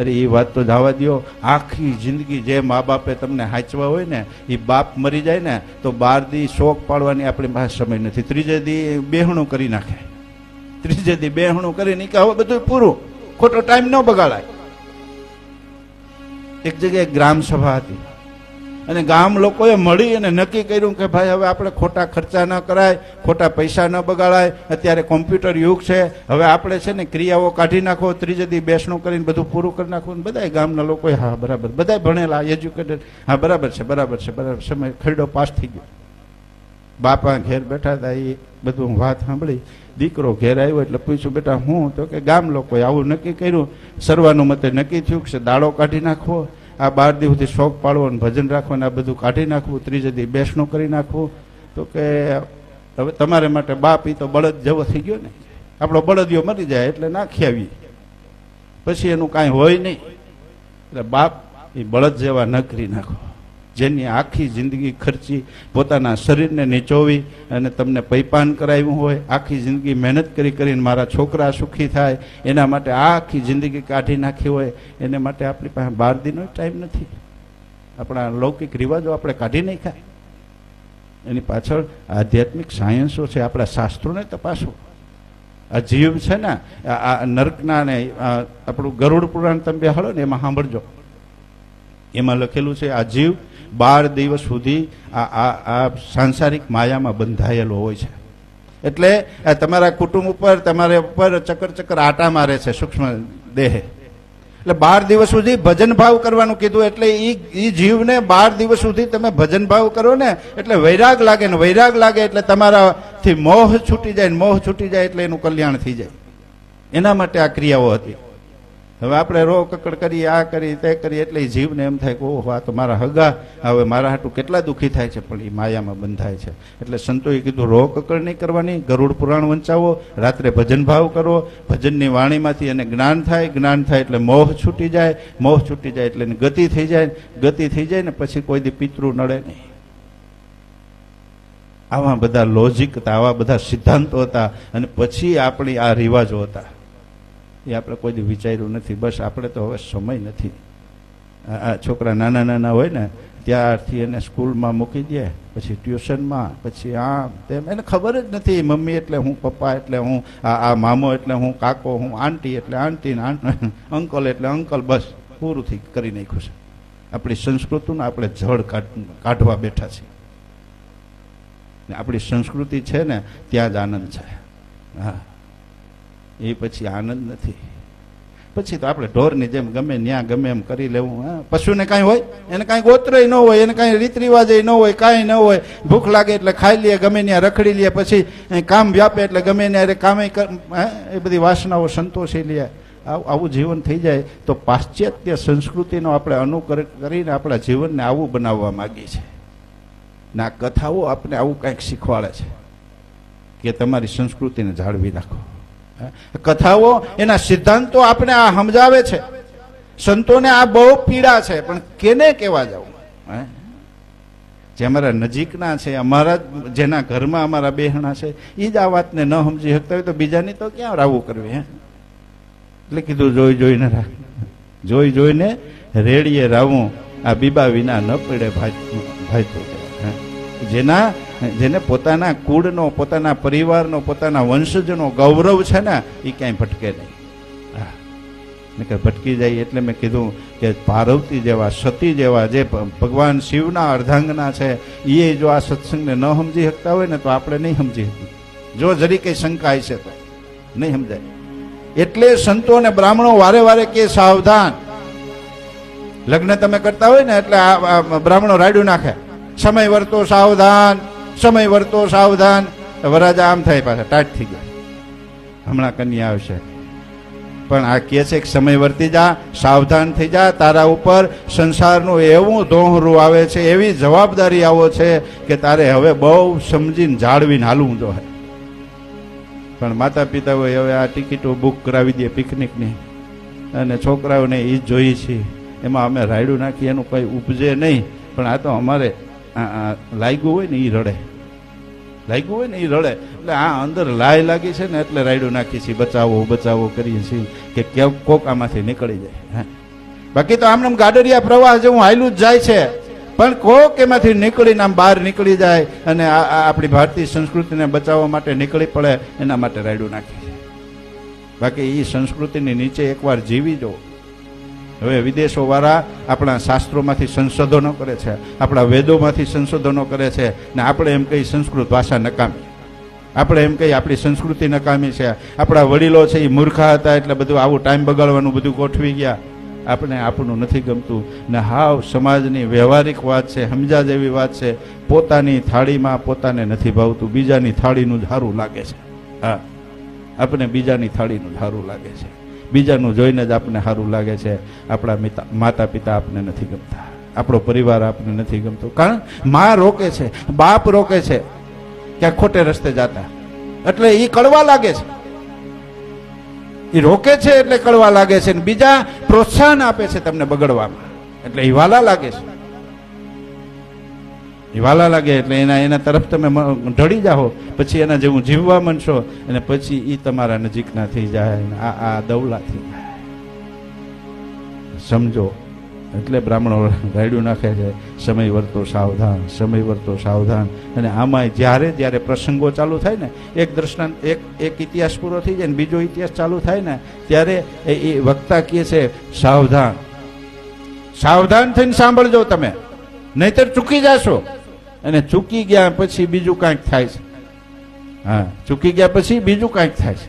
અરે એ વાત તો જવા દો. આખી જિંદગી જે મા બાપે તમને હાંચવા હોય ને, એ બાપ મરી જાય ને તો 12 દી શોક પાડવાની આપણી પાસે સમય નથી. ત્રીજે દી બેહણું કરી નાખે, ત્રીજે દી બેહણું કરીને કે હવે બધું પૂરું, ખોટો ટાઈમ ન બગાડાય. એક જગ્યાએ ગ્રામ સભા હતી અને ગામ લોકોએ મળી અને નક્કી કર્યું કે ભાઈ હવે આપણે ખોટા ખર્ચા ન કરાય, ખોટા પૈસા ન બગાડાય. અત્યારે કોમ્પ્યુટર યુગ છે, હવે આપણે છે ને ક્રિયાઓ કાઢી નાખો, ત્રીજે દી બેસણું કરીને બધું પૂરું કરી નાખવું. બધા ગામના લોકોએ હા બરાબર, બધા ભણેલા એજ્યુકેટેડ, હા બરાબર છે બરાબર છે બરાબર. સમય ખરડો પાસ થઈ ગયો. બાપા ઘેર બેઠા હતા, એ બધું વાત સાંભળી. દીકરો ઘેર આવ્યો એટલે પૂછ્યું, બેટા હું? તો કે ગામ લોકોએ આવું નક્કી કર્યું, સર્વાનુમતે નક્કી થયું કે દાડો કાઢી નાખવો, આ 12 દી સુધી શોક પાડવો, ભજન રાખવાનું, આ બધું કાઢી નાખવું, ત્રીજે દી બેસણું કરી નાખવું. તો કે હવે તમારે માટે બાપ એ તો બળદ જેવો થઈ ગયો ને, આપણો બળદિયો મરી જાય એટલે નાખી આવીએ, પછી એનું કાંઈ હોય નહીં. એટલે બાપ એ બળદ જેવા ન કરી નાખો, જેની આખી જિંદગી ખર્ચી, પોતાના શરીરને નીચોવી અને તમને પૈપાન કરાવ્યું હોય, આખી જિંદગી મહેનત કરી કરીને મારા છોકરા સુખી થાય એના માટે આખી જિંદગી કાઢી નાખી હોય, એને માટે આપણી પાસે 12 દીનો ટાઈમ નથી. આપણા લૌકિક રિવાજો આપણે કાઢી નાખ્યા. એની પાછળ આધ્યાત્મિક સાયન્સો છે, આપણા શાસ્ત્રોને તપાસો. આ જીવ છે ને, આ નર્કના ને આપણું ગરુડ પુરાણ તમે બેહાડો ને એમાં સાંભળજો, એમાં લખેલું છે આ જીવ 12 દિવસ સુધી આ સાંસારિક માયામાં બંધાયેલો હોય છે. એટલે તમારા કુટુંબ ઉપર, તમારે ઉપર ચક્કર ચક્કર આટા મારે છે સૂક્ષ્મ દેહ. એટલે 12 દિવસ સુધી ભજન ભાવ કરવાનું કીધું. એટલે એ જીવને 12 દિવસ સુધી તમે ભજન ભાવ કરો ને એટલે વૈરાગ લાગે ને, વૈરાગ લાગે એટલે તમારાથી મોહ છૂટી જાય ને, મોહ છૂટી જાય એટલે એનું કલ્યાણ થઈ જાય. એના માટે આ ક્રિયાઓ હતી. હવે આપણે રો કકડ કરી, આ કરી તે કરી, એટલે એ જીવને એમ થાય કે ઓહો આ તો મારા હગા, હવે મારા હાટું કેટલા દુઃખી થાય છે, પણ એ માયામાં બંધાય છે. એટલે સંતોએ કીધું રો કકડ નહીં કરવાની, ગરુડ પુરાણ વંચાવો, રાત્રે ભજન ભાવ કરો, ભજનની વાણીમાંથી એને જ્ઞાન થાય, જ્ઞાન થાય એટલે મોહ છૂટી જાય, મોહ છૂટી જાય એટલે એની ગતિ થઈ જાય, ગતિ થઈ જાય ને પછી કોઈ દી પિતૃ નડે નહીં. આવા બધા લોજિક હતા, આવા બધા સિદ્ધાંતો હતા, અને પછી આપણી આ રિવાજો હતા. એ આપણે કોઈ દી વિચાર્યું નથી. બસ આપણે તો હવે સમય નથી. આ છોકરા નાના નાના હોય ને ત્યારથી એને સ્કૂલમાં મૂકી દે, પછી ટ્યુશનમાં, પછી આમ તેમ, એને ખબર જ નથી મમ્મી એટલે હું, પપ્પા એટલે હું, આ મામો એટલે હું, કાકો હું, આંટી એટલે આંટી, અંકલ એટલે અંકલ, બસ પૂરું થઈ કરી નાખ્યું છે. આપણી સંસ્કૃતિને આપણે જળ કાઢવા બેઠા છીએ. આપણી સંસ્કૃતિ છે ને ત્યાં જ આનંદ છે. હા, એ પછી આનંદ નથી. પછી તો આપણે ઢોરની જેમ ગમે ન્યા ગમે એમ કરી લેવું. પશુને કાંઈ હોય, એને કાંઈ ગોત્રય ન હોય, એને કાંઈ રીત રિવાજ ન હોય, કાંઈ ન હોય. ભૂખ લાગે એટલે ખાઈ લે, ગમે ત્યાં રખડી લે, પછી કામ વ્યાપે એટલે ગમે ત્યાં કામે એ બધી વાસનાઓ સંતોષી લે. આવું જીવન થઈ જાય તો પાશ્ચાત્ય સંસ્કૃતિનો આપણે અનુકરણ કરીને આપણા જીવનને આવું બનાવવા માંગીએ છીએ. ને આ કથાઓ આપણે આવું કંઈક શીખવાડે છે કે તમારી સંસ્કૃતિને જાળવી રાખો. કથાઓ એના સિદ્ધાંતો આપણે આ સમજાવે છે. સંતોને આ બહુ પીડા છે, પણ કેને કેવા જવું? જે અમારા નજીકના છે, અમારા જેના ઘરમાં અમારા બેહણા છે, એ જ આ વાતને ન સમજી શકતા હોય તો બીજાની તો ક્યાં રાવું કરવી? એટલે કીધું જોઈ જોઈને રાખ, જોઈ જોઈને રેડીએ રાવું, આ બીબા વિના ન પડે ભાઈ તો. જેને પોતાના કુળનો, પોતાના પરિવારનો, પોતાના વંશજનો ગૌરવ છે ને એ ક્યાંય ભટકે નહીં. હા, ભટકી જાય. એટલે મેં કીધું કે પાર્વતી જેવા, સતી જેવા જે ભગવાન શિવના અર્ધાંગના છે, એ જો આ સત્સંગને ન સમજી શકતા હોય ને તો આપણે નહીં સમજી શકીએ. જો જરી કઈ શંકા છે તો નહીં સમજાય. એટલે સંતો અને બ્રાહ્મણો વારે વારે કે સાવધાન. લગ્ન તમે કરતા હોય ને એટલે આ બ્રાહ્મણો રાડ્યું નાખે, સમય વર્તો સાવધાન, સમય વર્તો સાવધાન. વરાજા આમ થાય, પાછા ટાઈટ થઈ ગયા, હમણાં કન્યા આવશે. પણ આ કહે છે કે સમય વર્તી જા, સાવધાન થઈ જા, તારા ઉપર સંસારનું એવું દોહરું આવે છે, એવી જવાબદારી આવો છે કે તારે હવે બહુ સમજીને જાળવીને હાલવું જોઈએ. પણ માતા પિતા હોય હવે આ ટિકિટો બુક કરાવી દે પિકનિકની, અને છોકરાઓને એ જ જોઈએ છે, એમાં અમે રાયડું નાખી એનું કંઈ ઉપજે નહીં. પણ આ તો અમારે લાગ્યું હોય ને એ રડે, લાગ્યું હોય ને એ રડે. એટલે આ અંદર લાય લાગી છે ને એટલે રાયડું નાખીએ છીએ, બચાવો બચાવો કરીએ છીએ કે કોક આમાંથી નીકળી જાય. બાકી તો આમ ગાડરિયા પ્રવાહ જેવું હાલ્યું જ જાય છે, પણ કોક એમાંથી નીકળીને આમ બહાર નીકળી જાય અને આપણી ભારતીય સંસ્કૃતિને બચાવવા માટે નીકળી પડે, એના માટે રાયડું નાખી છે. બાકી એ સંસ્કૃતિની નીચે એકવાર જીવી જો. હવે વિદેશો વાળા આપણા શાસ્ત્રોમાંથી સંશોધનો કરે છે, આપણા વેદોમાંથી સંશોધનો કરે છે, ને આપણે એમ કઈ સંસ્કૃત ભાષા નકામી, આપણે એમ કઈ આપણી સંસ્કૃતિ નકામી છે, આપણા વડીલો છે એ મૂર્ખા હતા એટલે બધું આવું ટાઈમ બગાડવાનું બધું ગોઠવી ગયા. આપણે આપણું નથી ગમતું ને હાવ સમાજની વ્યવહારિક વાત છે, સમજા જેવી વાત છે. પોતાની થાળીમાં પોતાને નથી ભાવતું, બીજાની થાળીનું જ સારું લાગે છે. હા, આપણે બીજાની થાળીનું સારું લાગે છે, બીજાનું જોઈને જ આપણને સારું લાગે છે. આપણા માતા પિતા આપણને નથી ગમતા, આપણો પરિવાર આપણને નથી ગમતો, કારણ માં રોકે છે, બાપ રોકે છે કે ખોટે રસ્તે જાતા, એટલે એ કડવા લાગે છે. એ રોકે છે એટલે કડવા લાગે છે, ને બીજા પ્રોત્સાહન આપે છે તમને બગડવામાં, એટલે એ વાલા લાગે છે. એ વાલા લાગે એટલે એના તરફ તમે ઢળી જાઓ, પછી એના જેવું જીવવા માંડશો, અને પછી એ તમારા નજીકના થઈ જાય, આ દવલા થઈ જાય. સમજો. એટલે બ્રાહ્મણો રાયડું નાખે છે, સમય વર્તો સાવધાન, સમય વર્તો સાવધાન. અને આમાં જ્યારે પ્રસંગો ચાલુ થાય ને, એક દ્રષ્ટાંત, એક ઇતિહાસ પૂરો થઈ જાય ને બીજો ઇતિહાસ ચાલુ થાય ને, ત્યારે એ વક્તા કહે છે સાવધાન, સાવધાન થઈને સાંભળજો તમે, નહીતર ચૂકી જશો. અને ચૂકી ગયા પછી બીજું કાંઈક થાય છે. હા, ચૂકી ગયા પછી બીજું કાંઈક થાય છે.